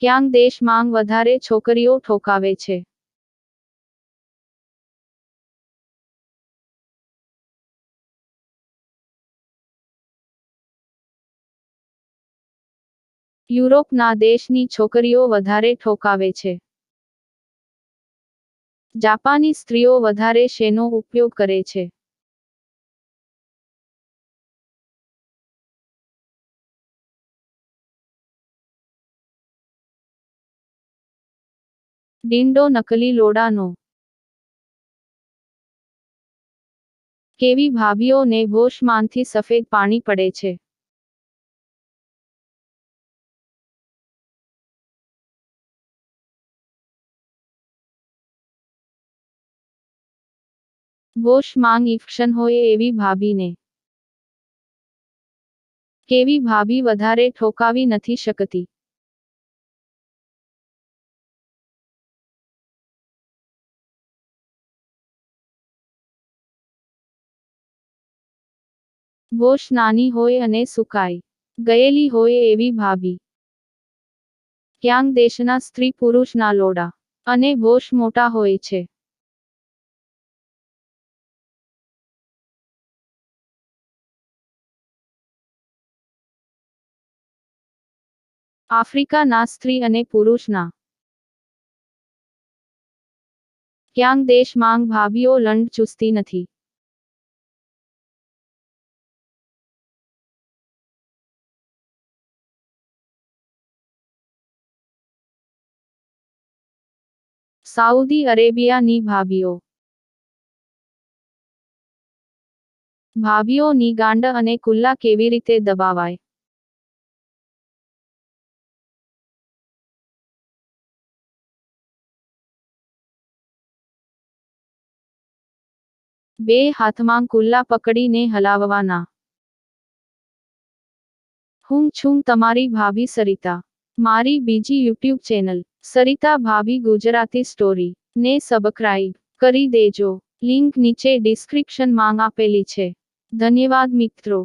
ક્યાંક દેશ માંગ વધારે છોકરીઓ ઠોકાવે છે. યુરોપના દેશની છોકરીઓ વધારે ઠોકાવે છે. જાપાની સ્ત્રીઓ વધારે શેનો ઉપયોગ કરે છે? ડીંડો નકલી લોડાનો. કેવી ભાભીઓને હોશમાંથી સફેદ પાણી પડે છે? હોશ માંગ ઇફ્શન હોય એવી ભાભીને. કેવી ભાભી વધારે ઠોકાવી નથી શકતી? હોશ નાની હોય અને સુકાઈ ગયેલી હોય એવી ભાભી. ક્યાંક દેશના સ્ત્રી પુરુષના લોડા અને હોશ મોટા હોય છે. આફ્રિકાના સ્ત્રી અને પુરુષના. ક્યાંક દેશ માંગ ભાભીઓ લંડ ચૂસતી નથી. સાઉદી અરેબિયાની ભાભીઓ. ભાભીઓની ગાંડ અને કુલ્લા કેવી રીતે દબાવાય? બે હાથમાં કુલ્લા પકડીને હલાવવાના. હું છું તમારી ભાભી સરિતા. મારી બીજી યુટ્યુબ ચેનલ સરિતા ભાભી ગુજરાતી સ્ટોરી ને સબસ્ક્રાઇબ કરી દેજો. લિંક નીચે ડિસ્ક્રિપ્શન માં આપેલી છે. ધન્યવાદ મિત્રો.